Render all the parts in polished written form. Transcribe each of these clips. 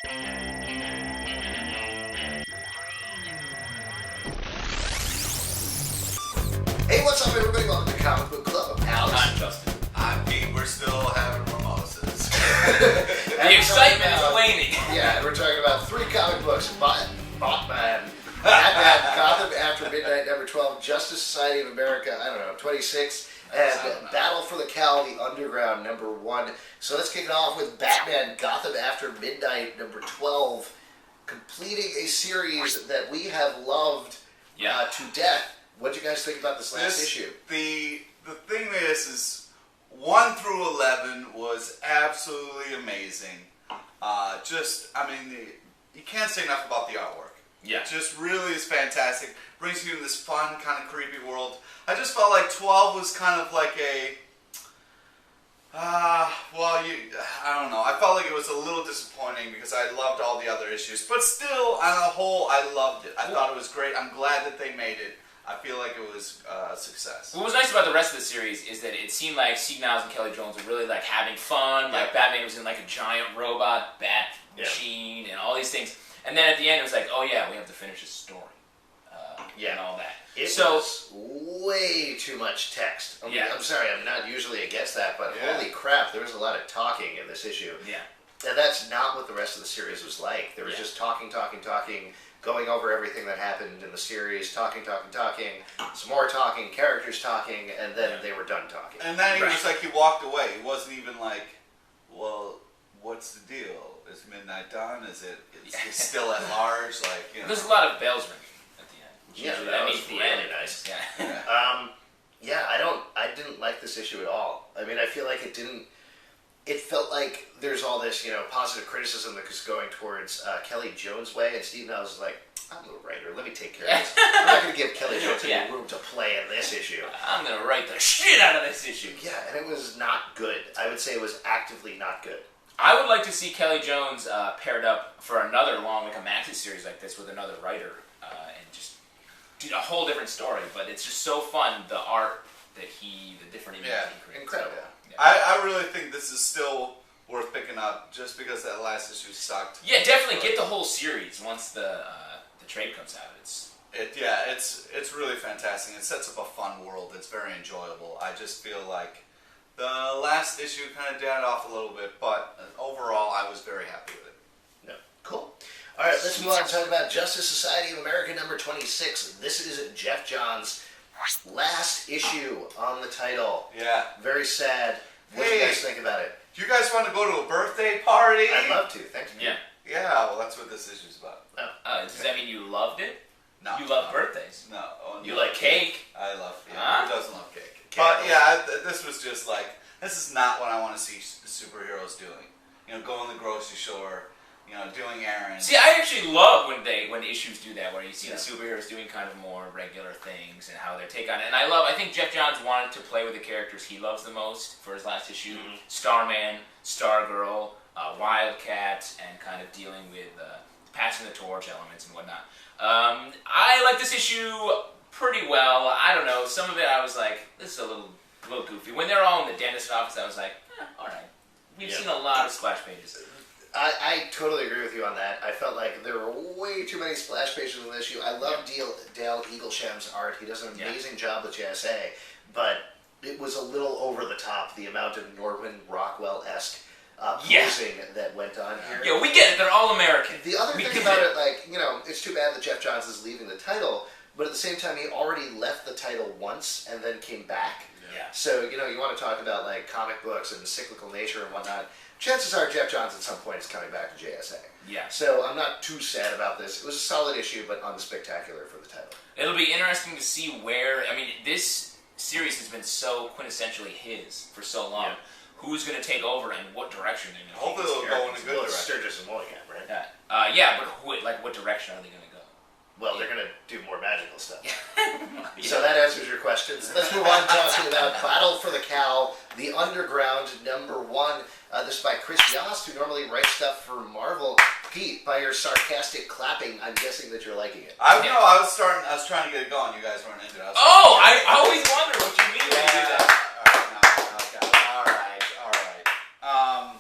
Hey, what's up, everybody? Welcome to Comic Book Club. I'm Alex. I'm Justin. I'm Pete. We're still having mimosas. The excitement is waning. Yeah, and we're talking about 3 comic books. Batman, Gotham After Midnight, number 12, Justice Society of America, 26, and Battle for the Cowl, The Underground, number 1. So let's kick it off with Batman, Gotham After Midnight, number 12, completing a series that we have loved to death. What did you guys think about this last issue? The thing is 1 through 11 was absolutely amazing. You can't say enough about the artwork. Yeah. It just really is fantastic. Brings you in this fun, kind of creepy world. I just felt like 12 was kind of like I don't know. I felt like it was a little disappointing because I loved all the other issues. But still, on the whole, I loved it. I thought it was great. I'm glad that they made it. I feel like it was a success. What was nice about the rest of the series is that it seemed like Steve Niles and Kelly Jones were really like having fun. Like Batman was in like a giant robot bat machine and all these things. And then at the end it was like, oh yeah, we have to finish this story. And all that. It was way too much text. I'm sorry, I'm not usually against that, but holy crap, there was a lot of talking in this issue. Yeah. And that's not what the rest of the series was like. There was just talking, going over everything that happened in the series, talking, some more talking, characters talking, and then they were done talking. And then he was like, he walked away. He wasn't even like, well, what's the deal? Is midnight done? Is it's still at large? Like, you know. There's a lot of bells ringing at the end. Yeah, that was really nice. Yeah. I didn't like this issue at all. I mean, I feel like it felt like there's all this, positive criticism that was going towards Kelly Jones' way, and Steve Niles was like, I'm the writer, let me take care of this. I'm not going to give Kelly Jones any room to play in this issue. I'm going to write the shit out of this issue. Yeah, and it was not good. I would say it was actively not good. I would like to see Kelly Jones paired up for another long, like a Maxis series like this with another writer, and just do a whole different story, but it's just so fun, the art that the different images he creates. Incredible. Yeah. I really think this is still worth picking up just because that last issue sucked. Yeah, definitely get the whole series once the trade comes out. It's really fantastic. It sets up a fun world. It's very enjoyable. I just feel like the last issue kind of died off a little bit, but overall I was very happy with it. No. Cool. All right, let's move on and talk about Justice Society of America number 26. This is Jeff Johns' last issue on the title. Yeah. Very sad. What do you guys think about it? Do you guys want to go to a birthday party? I'd love to. Thanks. Yeah. Yeah, well, that's what this issue's about. Does that mean you loved it? No. You love birthdays? No. You like cake? I love cake. Huh? Who doesn't love cake? But yeah, this was just like, this is not what I want to see superheroes doing. Going to the grocery store, doing errands. See, I actually love when issues do that, where you see the superheroes doing kind of more regular things and how they take on it. And I think Jeff Johns wanted to play with the characters he loves the most for his last issue. Starman, Stargirl, Wildcat, and kind of dealing with passing the torch elements and whatnot. I like this issue pretty well. I don't know, some of it I was like, this is a little goofy. When they're all in the dentist office, I was like, alright. We've seen a lot of splash pages. I totally agree with you on that. I felt like there were way too many splash pages in this issue. I love Dale Eaglesham's art. He does an amazing job with JSA, but it was a little over the top, the amount of Norman Rockwell-esque posing that went on here. Yeah, we get it. They're all American. The other thing about it, it's too bad that Jeff Johns is leaving the title, but at the same time, he already left the title once and then came back. Yeah. So, you want to talk about, comic books and cyclical nature and whatnot. Chances are Jeff Johns at some point is coming back to JSA. Yeah. So I'm not too sad about this. It was a solid issue, but unspectacular for the title. It'll be interesting to see where... this series has been so quintessentially his for so long. Yeah. Who's going to take over and what direction they're going to take? Hopefully they'll go in a good direction. Sturgis and Mulligan, right? But what direction are they going to go? Well, they're going to do more magical stuff. So that answers your questions. Let's move on talking about Battle for the Cowl, The Underground, number 1. This is by Chris Yost, who normally writes stuff for Marvel. Pete, by your sarcastic clapping, I'm guessing that you're liking it. I was trying to get it going. You guys weren't into it. I always wonder what you mean when you do that. All right.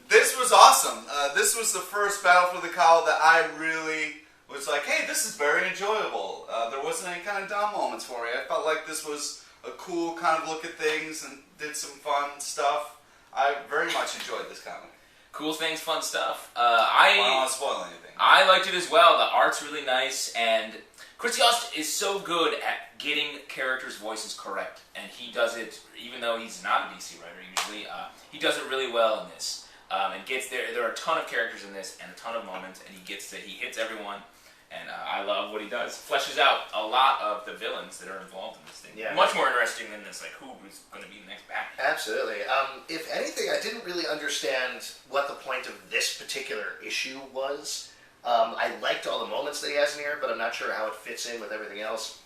This was was awesome. This was the first Battle for the Cowl that I really was like, hey, this is very enjoyable. There wasn't any kind of dumb moments for me. I felt like this was a cool kind of look at things and did some fun stuff. I very much enjoyed this comic. Cool things, fun stuff. I don't want to spoil anything. I liked it as well. The art's really nice, and Chris Yost is so good at getting characters' voices correct, and he does it, even though he's not a DC writer usually, he does it really well in this. And gets there are a ton of characters in this, and a ton of moments, and he hits everyone, and I love what he does. Fleshes out a lot of the villains that are involved in this thing. Yeah. Much more interesting than this, like, who's going to be the next Batman. Absolutely. If anything, I didn't really understand what the point of this particular issue was. I liked all the moments that he has in here, but I'm not sure how it fits in with everything else.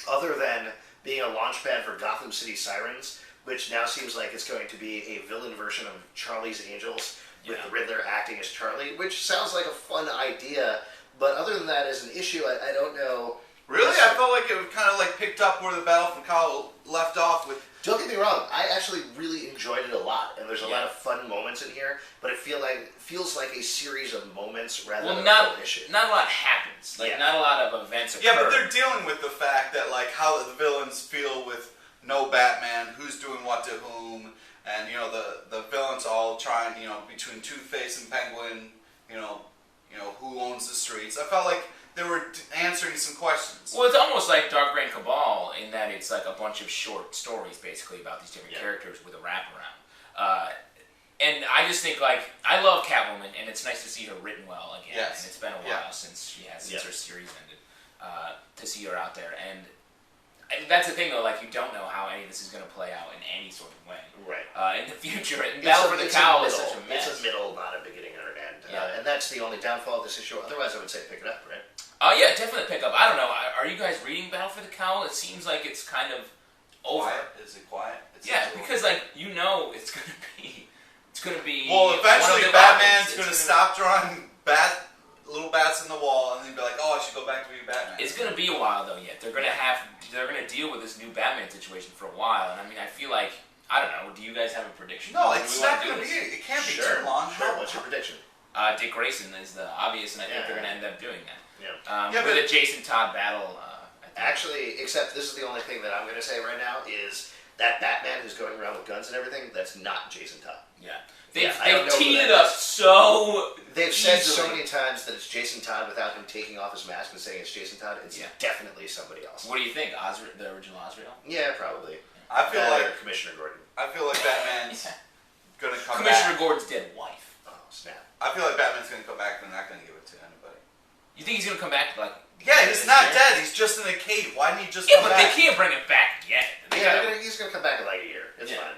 Other than being a launchpad for Gotham City Sirens, which now seems like it's going to be a villain version of Charlie's Angels, with the Riddler acting as Charlie, which sounds like a fun idea, but other than that, as an issue, I don't know. Really? I felt like it kind of like picked up where the Battle for the Cowl left off with... Don't get me wrong, I actually really enjoyed it a lot, and there's a lot of fun moments in here, but it feels like a series of moments rather than a full issue. Not a lot happens. Not a lot of events occur. Yeah, but they're dealing with the fact that, like, how the villains feel with no Batman, who's doing what to whom, and, you know, the villains all trying, you know, between Two-Face and Penguin, you know, who owns the streets. I felt like they were answering some questions. Well, it's almost like Dark Reign Cabal in that it's like a bunch of short stories, basically, about these different characters with a wraparound. And I just think, like, I love Catwoman, and it's nice to see her written well again. Yes. And it's been a while since her series ended, to see her out there. And that's the thing, though, like, you don't know how any of this is going to play out in any sort of way. Right. In the future, Battle for the Cowl is such a mess. It's a middle, not a beginning or an end. And that's the only downfall of this issue. Otherwise, I would say pick it up, right? Yeah, definitely pick up. I don't know. Are you guys reading Battle for the Cowl? It seems like it's kind of over. Quiet? Is it quiet? Because, like, it's going to be... It's going to be... Well, eventually Batman's going to stop drawing little bats in the wall and then be like, oh, I should go back to being Batman. It's going to be a while, though, yet. They're going to deal with this new Batman situation for a while. And, I mean, I feel like... I don't know. Do you guys have a prediction? No, it's not going to be... It can't be too long. Sure. What's your prediction? Dick Grayson is the obvious, and I think they're going to end up doing that. Yeah. With a Jason Todd battle. Actually, except this is the only thing that I'm going to say right now is that Batman who's going around with guns and everything, that's not Jason Todd. Yeah. They've teed teed it up so They've said so many times that it's Jason Todd without him taking off his mask and saying it's Jason Todd. It's definitely somebody else. What do you think? The original Azrael? Yeah, probably. I feel like Commissioner Gordon. I feel like Batman's going to come Commissioner back. Gordon's dead wife. Oh, snap. I feel like Batman's going to come back and they're not going to give it to anybody. You think he's going to come back, like... Yeah, he's not dead. He's just in a cave. Why didn't he just come come back? back? They can't bring it back yet. He's going to come back in like a year. It's fine.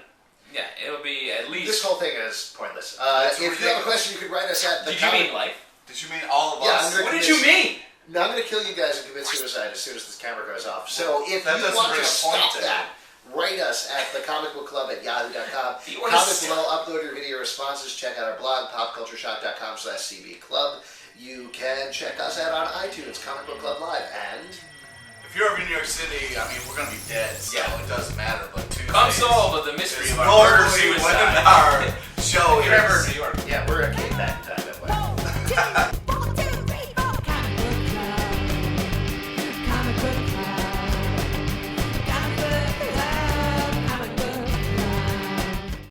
Yeah, it'll be at least... This whole thing is pointless. If you have a question, you could write us at the Did you mean life? Did you mean all of us? What did you mean? No, I'm going to kill you guys and commit suicide as soon as this camera goes off. So if you doesn't want bring to a point stop to that, write us at thecomicbookclub@yahoo.com. Comment below, upload your video responses, check out our blog, popcultureshock.com/cbclub. You can check us out on iTunes, Comic Book Club Live, and... If you're ever in New York City, I mean, we're going to be dead, so it doesn't matter, but Tuesdays... Come solve the mystery of our murder-suicide. When our show If you're ever